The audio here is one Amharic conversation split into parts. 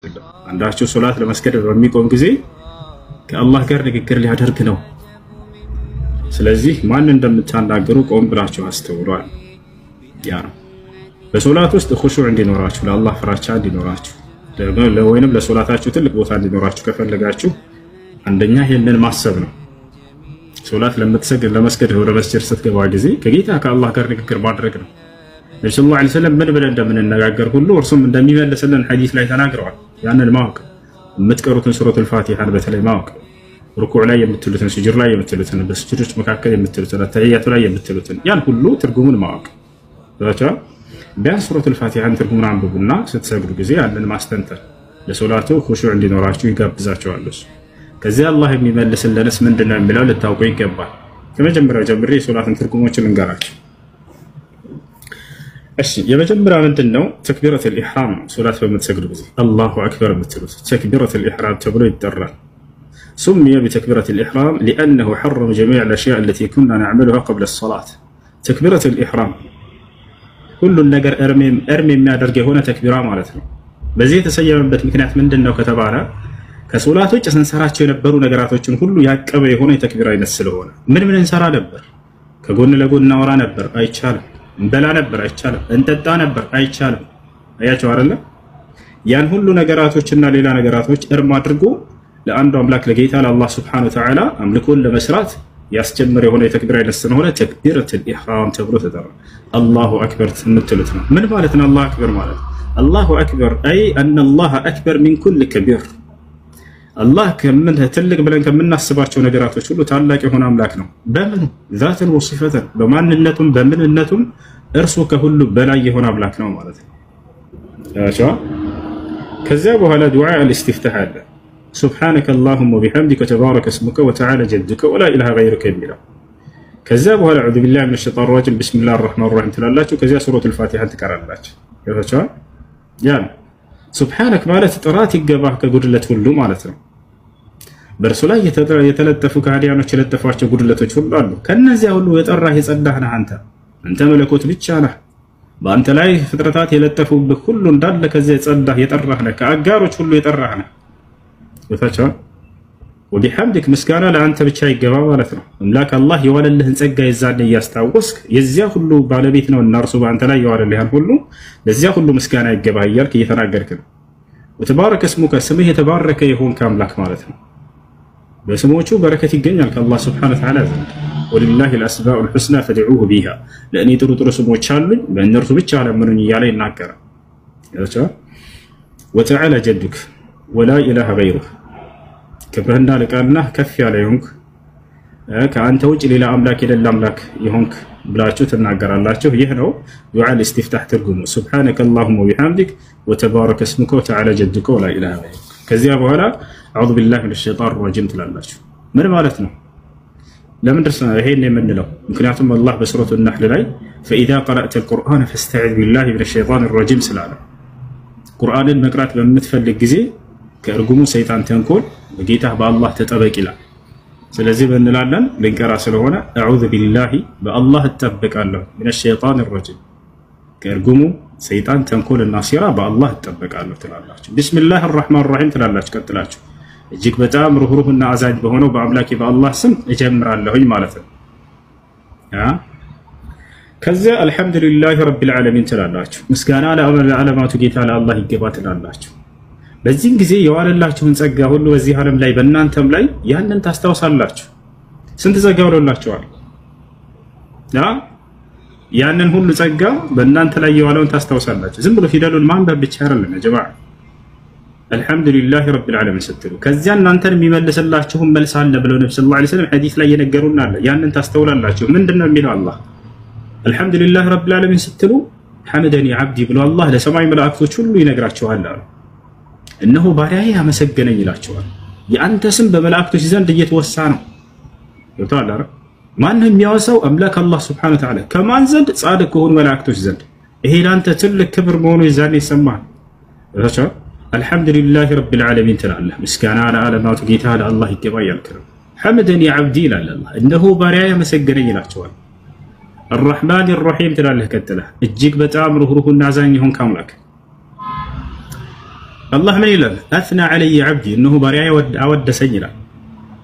አይደለም አንዳችሁ ሶላት ለመስገድ በሚቆም ጊዜ ከአላህ ጋር ንግግር ሊያደርግ ነው ስለዚህ ማን እንደምታናገሩ ቆም ብላችሁ አስተውሏል ያ ነው በሶላት ውስጥ ኹሹዕ እንዲኖራችሁ ለአላህ ፍራቻ እንዲኖራችሁ ለወይንም ለሶላታችሁ ትልቅ ቦታ እንዲኖራችሁ ከፈለጋችሁ አንደኛ ይሄንን ማሰብ ነው ሶላት ለመስገድ ወደ መስጂድ ስትገባ ጊዜ ከጌታ ከአላህ ጋር ንግግር ማድረግ ነው ነብዩ ሰለላሁ ዐለይሂ ወሰለም ምን ብለን እንደምንነጋገር ሁሉ እርሱም እንደሚመልስልን ሐዲስ ላይ ተናግረዋል ያንን ማወቅ የምትቀሩትን ሱረቱል ፋቲሃን በተለይ ማወቅ ሩኩዕ ላይ የምትሉትን ስጁድ ላይ የምትሉትን በስጁዶች መካከል የምትሉትን ተህያቱ ላይ የምትሉትን ያን ሁሉ ትርጉሙን ማወቅ ታቻ ቢያንስ ሱረቱል ፋቲሃን ትርጉሙን አንብቡና ስትሰግዱ ጊዜ ያንን ማስተንተን ለሶላቱ ኹሹዕ እንዲኖራችሁ ይጋብዛችኋል ከዚህ አላህ የሚመልስልንስ ምንድነው የሚለው ልታውቁ ይገባል ከመጀመሪያው ጀምሬ ሶላትን ትርጉሞችን እንገራችሁ እሺ የመጀመሪያው ምንድነው ተክቢረቱል ኢህራም ሶላት በምትሰግዱ ጊዜ አላሁ አክበር የምትሉት ተክቢረቱል ኢህራም ተብሎ ይጠራል سمي بتكبيرة الإحرام لأنه حرم جميع الأشياء التي كنا نعملها قبل الصلاة تكبيرة الإحرام كل النجر أرمي ما درجة هنا تكبيرة مالتنا بزيت سيئا بتمكنات من دنا وكتبانا كسولات وجه سنسرات ينبروا نجرات وجه كله يكبر هنا تكبيرة ينسلونه من انسرا نبر كقولنا لقول نورا نبر أي شالم بلا نبر أي شالم أنت تا نبر أي شالم أي شوار الله يعني كل نجرات وجهنا ليلا نجرات وجه أرما درجو لأنه أملاك لقيتها الله سبحانه وتعالى أملكون لمسرات يستمر هنا تكبير إلى السنة هنا تكبيرة الإحرام تبرو تدرى الله أكبر تنتلتنا من مالتنا الله أكبر مالت الله أكبر أي أن الله أكبر من كل كبير الله كمنها تلق بلن كمنا السبات ونقرات وشلو تعلق هنا أملاكنا بمن ذات وصفة بمان النتم بمن النتم إرسوك كل بلاي هنا أملاكنا مالت شو كذابوا على دعاء الاستفتاح هذا سبحانك اللهم وبحمدك وتبارك اسمك وتعالى جدك ولا إله غيرك إلا كذابوا على أعوذ بالله من الشيطان الرجيم بسم الله الرحمن الرحيم تلالاتو كذا سورة الفاتحة تكررلاتو كيف يعني سبحانك مالت تراتي قباه كقدلة كله مالتنا برسولا يتلتفوا كهديانو يتلتفوا قدلة كله كان زي هلو يتقرى يصدحنا أنت ملكوت بيتشانه بأنت لاي فترات يلتفوا بكل دالك زي يتصدح يتقرحنا كأقارو كله يتقرحنا وفتشا وبحمدك مسكانا لأنت بتشاي جواب مالتنا أملاك الله يوالى له نسجى يزعل يستوسك يزيا كله بعلبيتنا والنار سبع أنت لا يوالى له كله يزيا كله مسكانا الجباه يرك يتناجر كده وتبارك اسمك سميه تبارك يهون كاملاك مالتنا بس مو شو بركة الجنة الله سبحانه وتعالى ولله الأسماء الحسنى فدعوه بها لأني ترى سمو تشالن بأن نرسو بتشالن من يالي ناكرة وتعالى جدك ولا إله غيره كبرنا لك أنه كفي عليهنك كأنت وجه إلى أملاك إلى الأملاك يهونك بلاتشو تناقر الله شوف يهنو دعاء الاستفتاح ترجمه سبحانك اللهم وبحمدك وتبارك اسمك وتعالى جدك ولا إله غيرك كذاب ولا أعوذ بالله من الشيطان الرجيم تلالله من مالتنا لمن درسنا هين من له ممكناتهم الله بسورة النحل لي فإذا قرأت القرآن فاستعذ بالله من الشيطان الرجيم سلاله قرآن المقرات بمتفلق جزي كأرجوم سيطان تنكول بقيته بالله تتبك له سلزي بنلالن بنكرا سلونا أعوذ بالله بالله تتبك له من الشيطان الرجيم كأرجوم سيطان تنكول الناصرة بالله تتبك له تلالله بسم الله الرحمن الرحيم تلالله كتلاش እጅግ በጣም ሩህሩህና አዛኝ በሆነው በአምላኬ በአላህ ስም እጀምራለሁኝ ማለት ነው ከዚያ አልহামዱሊላሂ ረቢል ዓለሚን ትላላችሁ ምስጋና ለዓለማቱ ጌታ ለአላህ ይገባ ትላላችሁ በዚህ ጊዜ የዋለላችሁን ጸጋ ሁሉ በዚህ ዓለም ላይ በእናንተም ላይ ያንን ታስታውሳላችሁ ስንት ጸጋ ወለላችኋል ያንን ሁሉ ጸጋ በእናንተ ላይ የዋለውን ታስታውሳላችሁ ዝም ብሎ ፊደሉን ማንበብ ብቻ አይደለም ያ ጀማዓ አልহামዱሊላሂ ረቢል ዓለሚን ስትሉ ከዚያ እናንተን የሚመልስላችሁ መልስ አለ ብለው ነብዩ ሰለላሁ ዐለይሂ ወሰለም ሐዲስ ላይ የነገሩና አለ ያንን ታስተውላላችሁ ምንድነው የሚለው አላህ አልহামዱሊላሂ ረቢል ዓለሚን ስትሉ ሐመደኒ ዓብዲ ብሎ አላህ ለሰማይ መላእክቶች ሁሉ ይነግራቸዋል አሉ እነሆ ባሪያዬ ያመሰገነኝ ይላቸዋል የአንተ ስም በመላእክቶች ዘንድ እየተወሳ ነው ይወጣል አይደል ማን የሚያወሳው አምላክ አላህ Subhanahu Wa Ta'ala ከማን ዘንድ ጻድቅ ከሆኑ መላእክቶች ዘንድ ይሄ ላንተ ትልቅ ክብር መሆኑ ይዛኔ ይሰማል ይወጣል አልহামዱሊላሂ ረቢል ዓለሚን ትላለህ ምስጋና ለዓለማቱ ጌታ ለአላህ ይገባ ያልከረም ሐመደኒ ዓብዲ ይላል አላህ እነሆ ባሪያዬ ያመሰገነኝ ይላቸዋል الرحمن الرحيم ትላለህ ከተለህ እጅግ በጣም ሩህሩህና አዛኝ ይሁን ካምላክ አላህ ምን ይላል? አስና ዐለየ ዐብዲ እነሆ ባሪያዬ አወደሰኝ ይላል።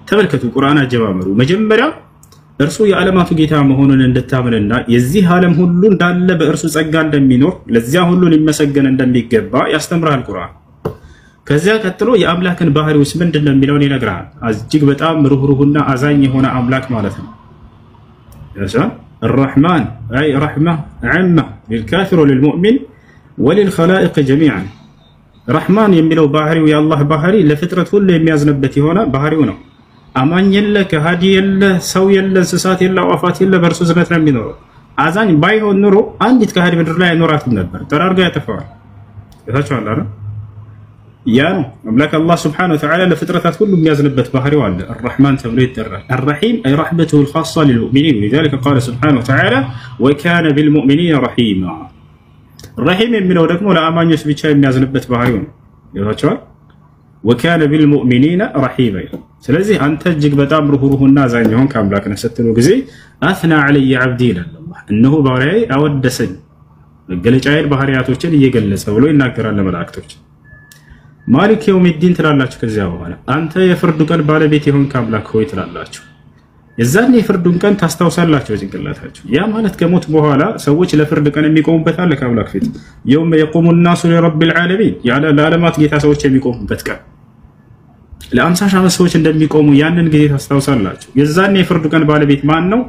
ተመልከቱ ቁርአን አጀማመሩ መጀመሪያ እርሱ የዓለማቱ ጌታ መሆኑን እንድታምንና የዚህ ዓለም ሁሉ እንዳለ በእርሱ ጸጋ እንደሚኖር ለዚያ ሁሉ ሊመሰገን እንደሚገባ ያስተምራል ቁርአን። ከዚያ ቀጥሎ የአምላክን ባህሪውስ ምንድነው የሚለውን ይነግራል። እጅግ በጣም ሩህሩህና አዛኝ የሆነ አምላክ ማለት ነው። ያሳ الرحمن أي رحمة عامة للكافر وللمؤمن وللخلائق جميعا رحمن የሚለው ባህሪው የአላህ ባህሪ ለፍጥረት ሁሉ የሚያዝንበት የሆነ ባህሪው ነው። አማኝ የለ ከሃዲ የለ ሰው የለ እንስሳት የለ አዋፋት የለ በእርሱ ዝነት ነው የሚኖረው። አዛኝ ባይሆን ኑሮ አንዲት ከሃዲ ምድር ላይ አይኖራትም ነበር፣ ጠራርጋ ያጠፋዋል። ታቻውላ ነው ያ ነው አምላክ አላህ Subhanahu Wa Ta'ala ለፍጥረታት ሁሉ የሚያዝንበት ባህሪው አለ። الرحمن ተብሎ ይጠራል። الرحيم أي رحمته الخاصة للمؤمنين ولذلك قال سبحانه وتعالى وكان بالمؤمنين رحيما الرحيم የሚለው ደግሞ ለአማኞች ብቻ የሚያዝንበት ባህሪው ነው። ታቻውላ وكان بالمؤمنين رحيما ስለዚህ አንተ እጅግ በጣም ሩህሩህና አዛኝ ሆንክ አምላክ ነህ ስትሉ ጊዜ አስና ዐለየ ዐብዲ ይላል አላህ። እነሆ ባሪያዬ አወደሰኝ መገለጫዬን ባህሪያቶችን እየገለጸ ብሎ ይናገራል ለመላእክቶች። ማሊክ የውሚዲን ትላላችሁ። ከዚያ በኋላ አንተ የፍርዱ ቀን ባለቤት የሆንክ አምላክ ሆይ ትላላችሁ። የዛኔ የፍርዱን ቀን ታስታውሳላችሁ በጭንቅላታችሁ። ያ ማለት ከሞት በኋላ ሰዎች ለፍርድ ቀን የሚቆሙበት አለ ከአምላክ ፊት። የውመ የቁሙ الناس لرب العالمين ለዓለማት ጌታ ሰዎች የሚቆሙበት ቀን ለ50 ሺህ ሰዎች እንደሚቆሙ ያንን ጊዜ ታስታውሳላችሁ። የዛኔ የፍርዱ ቀን ባለቤት ማን ነው?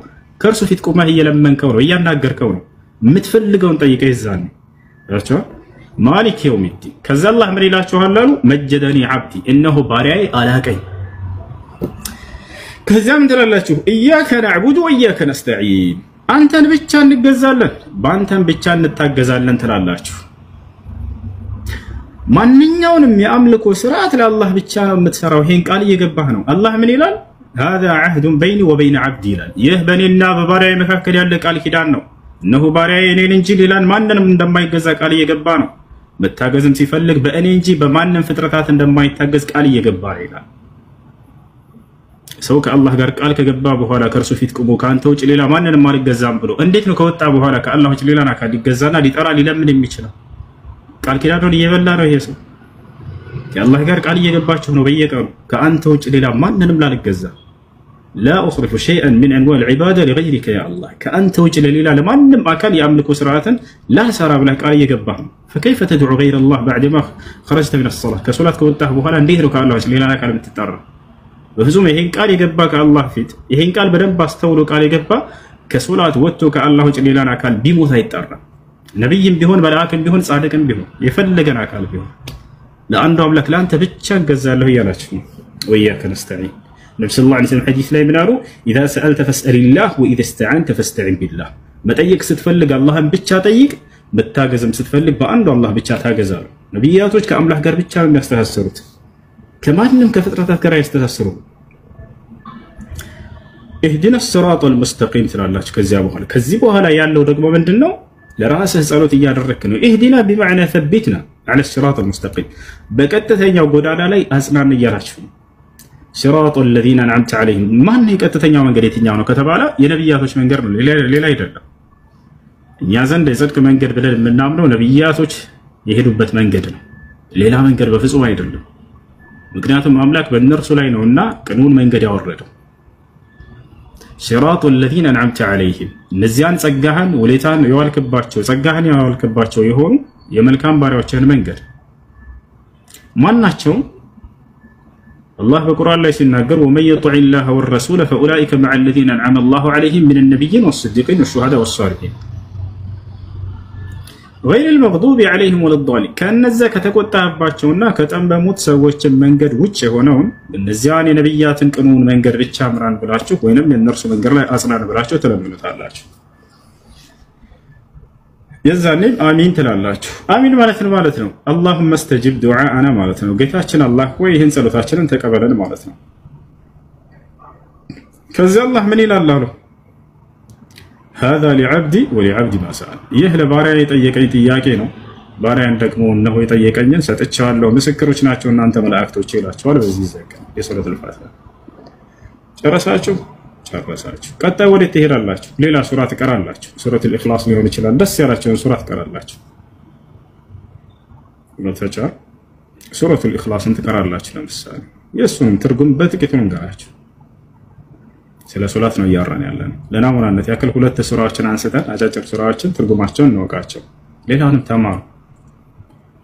ከእርሱ ፊት ቆመህ እየለመንከው ነው፣ እያናገርከው ነው፣ የምትፈልገውን ጠይቀህ ይዛኔ ያቻው ማሊክ የውሚዲን። ከዛ አላህ ምን ይላችኋል አሉ? መጀደኒ ዐብዲ እነሆ ባሪያዬ አላቀኝ። ከዛ ምን ትላላችሁ? ኢያከ ነዕቡዱ ወኢያከ ነስተዒን አንተን ብቻ እንገዛለን በአንተን ብቻ እንታገዛለን ትላላችሁ። ማንኛውንም የአምልኮ ስርዓት ለአላህ ብቻ ነው የምትሰራው። ይሄን ቃል እየገባህ ነው። አላህ ምን ይላል? هذا عهد بيني وبين عبدي ይላል። ይህ በእኔና በባሪያዬ መካከል ያለ ቃል ኪዳን ነው። እነሆ ባሪያዬ እኔን እንጂ ሌላን ማንንም እንደማይገዛ ቃል እየገባ ነው። መታገዝም ሲፈልግ በእኔ እንጂ በማንም ፍጥረታት እንደማይታገዝ ቃል እየገባ ይላል። ሰው ከአላህ ጋር ቃል ከገባ በኋላ ከእርሱ ፊት ቆሞ ካንተ ውጭ ሌላ ማንንም አልገዛም ብሎ እንዴት ነው ከወጣ በኋላ ከአላህ ውጭ ሌላን አካል ሊገዛና ሊጠራ ሊለምን የሚችለው? ቃል ኪዳኑን እየበላ ነው ይሄ ሰው። ከአላህ ጋር ቃል እየገባችሁ ነው በየቀኑ ከአንተ ውጭ ሌላ ማንንም ላልገዛ لا أصرف شيئا من أنواع العبادة لغيرك يا الله كأنت وجه لله لمن أكل يملك سرعة لا سرى بلا قال يجبهم فكيف تدعو غير الله بعد ما خرجت من الصلاة كصلاة كنت بخلا نديرك الله لله قال متتطرف بفزوم يهين قال يجبك الله فيت يهين قال بدن باستولو قال يجبا كصلاة وتو كالله وجه لله قال بيموت يتطرف نبي بيهون ملائكه بيهون صادق بيهون يفلغنا قال بيهون لأنه أملك لا أنت بتشان جزاله يالاችሁ وإياك نستعين النبي صلى الله عليه وسلم حديث لا يبنارو إذا سألت فاسأل الله وإذا استعنت فاستعن بالله ما طيق ستفلق اللهم بتشا طيق بتاجزم ستفلق بأنه الله بتشا تاجزار نبياتوች ከአምላክ ጋር ብቻ ነው የሚያስተሳስሩት ከማንም ከፍጥረታት ጋር ያስተሳስሩ اهدنا الصراط المستقيم ትላላችሁ ከዚህ በኋላ ያለው ደግሞ ምንድነው ለራስህ ጸሎት እያደረክ ነው اهدنا بمعنى ثبتنا على الصراط المستقيم በቀጥተኛው ጎዳና ላይ አጽናን እያላችሁ صراط الذين أنعمت عليهم ማን የቀጥተኛው መንገድ የትኛው ነው ከተባለ የነብያቶች መንገድ ነው ሌላ አይደለም። እኛ ዘንድ የጽድቅ መንገድ ብለን የምናምነው ነብያቶች የሄዱበት መንገድ ነው፣ ሌላ መንገድ በፍጹም አይደለም። ምክንያቱም አምላክ በእነርሱ ላይ ነውና ቅኑን መንገድ ያወረደው። صراط الذين أنعمت عليهم እነዚያን ጸጋህን ወሌታን የዋልክባቸው ጸጋህን የዋልክባቸው የሆኑ የመልካም ባሪያዎችህን መንገድ ማን ናቸው? الله بقرآن لا يسناقر ومن يطع الله والرسول فأولئك مع الذين أنعم الله عليهم من النبيين والصديقين والشهداء والصالحين غير المغضوب عليهم ولا الضالين كان نزا كتقطع باچونا كتنبموت ሰዎች መንገድ ውጭ ሆነው እነዚያን የነብያትን ቅኑን መንገድ ብቻ አምራን ብላችሁ ወይንም የነርሱ መንገድ ላይ አጽናን ብላችሁ ተለምኑታላችሁ። የዛኔም አሚን ትላላችሁ። አሚን ማለት ነው اللهم استجب دعاءنا ማለት ነው። ጌታችን አላህ ወይ ይህን ጸሎታችንን ተቀበለን ማለት ነው። ከዚህ አላህ ምን ይላል አሉ? هذا لعبدي ولعبدي ما سأل ይህ ለባሪያዬ የጠየቀኝ ጥያቄ ነው። ባሪያን ደግሞ እነሆ የጠየቀኝን ሰጥቻለሁ፣ ምስክሮች ናቸው እናንተ መላእክቶች ይላቸዋል። በዚህ ዘቀ የሱረቱል ፋቲሃ ጨረሳችሁ። ቀጣይ ወዴት ትሄዳላችሁ? ሌላ ሱራ ትቀራላችሁ። ሱረቱል ኢኽላስ ሊሆን ይችላል። ደስ ያላችሁን ሱራ ትቀራላችሁ። ወተቻ ሱረቱል ኢኽላስን ትቀራላችሁ ለምሳሌ የሱን ትርጉም በጥቂቱ እንገራችሁ ስለ ሶላት ነው እያወራን ያለነው ለናሙናነት ያክል ሁለት ሱራዎችን አንስተን አጫጭር ሱራዎችን ትርጉማቸውን እንወቃቸው ሌላውንም ተማሩ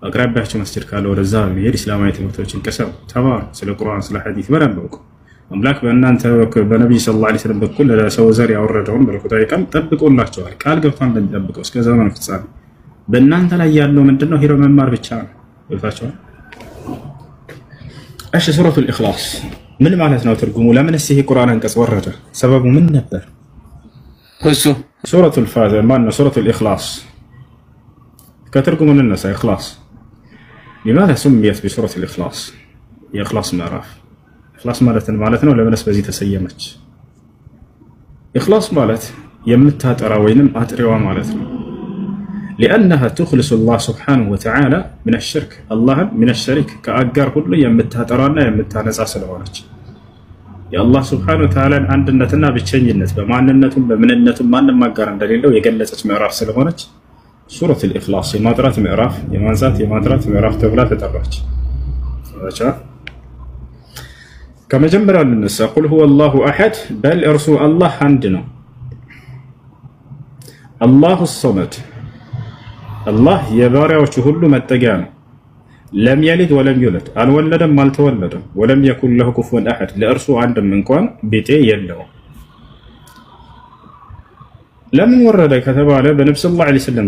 አቅራቢያችሁ መስጂድ ካለ ወደዛ ቢሄድ እስላማዊ ትምህርቶችን ከሰብ ተማሩ ስለ ቁርአን ስለ ሐዲስ በረንበቁ አምላክ በእናንተ በነብዩ ሰለላሁ ዐለይሂ ወሰለም በኩል ለሰው ዘር ያወረደውን በረከታዊ ቃል ጠብቆላችኋል ቃል ገብቷል እንደሚጠብቀው እስከ ዘመኑ ፍጻሜ በእናንተ ላይ ያለው ምንድነው ሄሮ መማር ብቻ ነው ይፋቻው እሺ ሱረቱል ኢኽላስ ምን ማለት ነው ትርጉሙ ለምን እዚህ ቁርአን አንቀጽ ወረደ ሰበቡ ምን ነበር እሱ ሱረቱል ፋቲሃ ማን ሱረቱል ኢኽላስ ከትርጉሙ እንነሳ ኢኽላስ لماذا سميت بسورة الإخلاص የኢኽላስ ምዕራፍ ኢኽላስ ማለት ነው ለምንስ በዚህ ተሰየመች ኢኽላስ ማለት የምታጠራ ወይንም አጥሪዋ ማለት ነው لأنها تخلص الله سبحانه وتعالى من الشرك الله من الشرك كأجر كله يمتهترانا يمتهنسا ስለሆነች የአላህ Subhanahu Wa Ta'ala አንድነትና ብቸኝነት በማንነቱም በምንነቱም ማንንም ማጋር እንደሌለው የገለጸች ምዕራፍ ስለሆነች ሱረቱል ኢኽላስ የማጥራት ምዕራፍ የማንሳት የማጥራት ምዕራፍ ተብላ ተጠራች አቻ ከመጀመሪያው እንነሳ ቁል ሁወ አላሁ አሐድ በል እርሱ አላህ አንድ ነው አላሁ ሰመድ الله يباريوቹ ሁሉ መጠጊያ ነው لم يلد ولم يولد አልወለደም አልተወለደም ولم يكن له كفوا احد ለእርሱ አንድም እንኳን ቢጤ የለውም ለምን ወረደ ከተባለ በነብዩ ሰለላሁ ዐለይሂ ወሰለም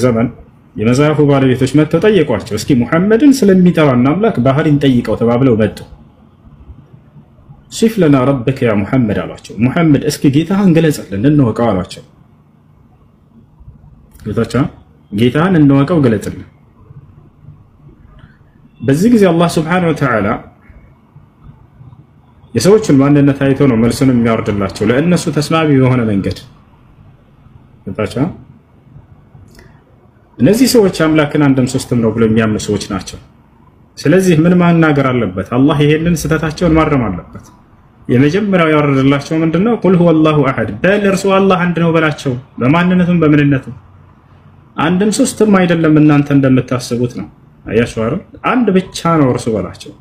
ዘመን የመዛፉ ባለቤቶች መጥተው ጠየቋቸው እስኪ ሙሐመድን ስለሚጠራና አምላክ ባህሪን ጠይቀው ተባብለው መጡ ሲፍ ለና ረበከ ያ ሙሐመድ አሏቸው ሙሐመድ እስኪ ጌታህን ገለጽልን እንወቀው አሏቸው ጌታን እንወቀው ገለጽልን በዚህ ጊዜ አላህ Subhanahu Wa Ta'ala የሰዎችን ማንነት አይቶ ነው መልሱን የሚያወርድላቸው ለእነሱ ተስማሚ የሆነ መንገድ ታቻ እነዚህ ሰዎች አምላክን አንድም ሶስትም ነው ብለው የሚያምኑ ሰዎች ናቸው ስለዚህ ምን ማናገር አለበት አላህ ይሄንን ስተታቸውን ማረም አለበት የመጀመሪያው ያወርድላቸው ምንድነው ቁል ሁወ አላሁ አሐድ በል እርሱ አላህ አንድ ነው በላቸው በማንነቱም በምንነቱም አንድም ሶስትም አይደለም እናንተ እንደምታስቡት ነው አያችሁ አይደል አንድ ብቻ ነው እርሱ በላቸው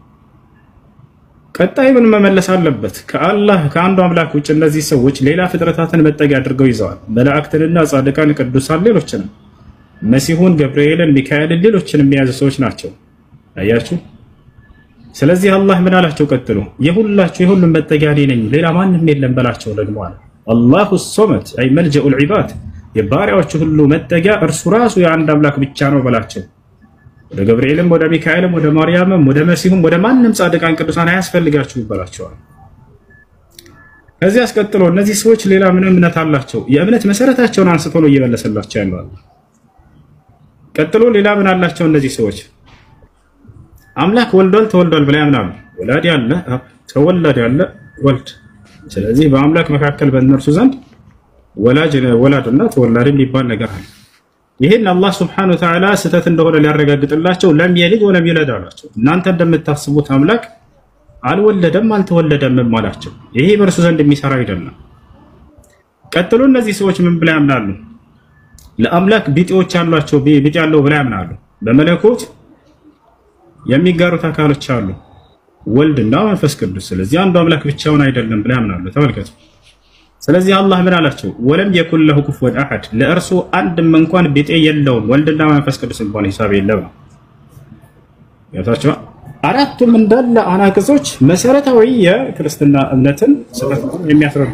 ቀጣይ ምን መመለስ አለበት ከአላህ ከአንዱ አምላክ ውጭ እነዚህ ሰዎች ሌላ ፍጥረታትን መጠጊያ አድርገው ይዘዋል መላእክትንና ጻድቃን ቅዱሳን ሌሎችንም መሲሁን ገብርኤልን ሚካኤልን ሌሎችንም የሚያዙ ሰዎች ናቸው አያችሁ ስለዚህ አላህ ምን አላቸው ቀጥሎ የሁላችሁ የሁሉም መጠጊያ ነኝ ሌላ ማንንም የለም በላቸው ደግሞ አለ አላሁ ሶመድ አይ መልጀኡል ዒባድ የባሪያዎቹ ሁሉ መጠጊያ እርሱ ራሱ የአንድ አምላክ ብቻ ነው በላቸው ወደ ገብርኤልም ወደ ሚካኤልም ወደ ማርያምም ወደ መሲሁም ወደ ማንንም ጻድቃን ቅዱሳን አያስፈልጋችሁ ይባላቸዋል ከዚህ አስቀጥሎ እነዚህ ሰዎች ሌላ ምንም እምነት አላቸው የእምነት መሰረታቸውን አንስቶ ነው እየመለሰላቸው ያለው ቀጥሎ ሌላ ምን አላቸው እነዚህ ሰዎች አምላክ ወልዷል ተወልዷል ብለው ያምናሉ ወላድ ያለ ተወለደ ያለ ወልድ ስለዚህ በአምላክ መካከል በእነርሱ ዘንድ ወላድና ተወላድ የሚባል ነገር አለ ይሄን አላህ Subhanahu Wa Ta'ala ስተት እንደሆነ ሊያረጋግጥላቸው ለም የሊድ ወለም ይውለድ አላቸው እናንተ እንደምታስቡት አምላክ አልወለደም አልተወለደም ማላቸው ይሄ በእርሱ ዘንድ የሚሰራ አይደለም ቀጥሎ እነዚህ ሰዎች ምን ብለው ያምናሉ ለአምላክ ቢጤዎች አሏቸው ቢጤ ያለው ብለው ያምናሉ በመለኮት የሚጋሩት አካሎች አሉ ወልድና መንፈስ ቅዱስ ስለዚህ አንዱ አምላክ ብቻውን አይደለም ብለው ያምናሉ ተመልከቱ ስለዚህ አላህ ምን አላቸው ወለም የኩን له كفوا احد ለእርሱ አንድም እንኳን ቢጤ የለውም ወልድና መንፈስ ቅዱስ እንኳን ሂሳብ የለም ያታቸው አራቱም እንዳለ አናቅጾች መሰረታዊ የክርስትና እምነትን ስለተቆም የሚያስረዱ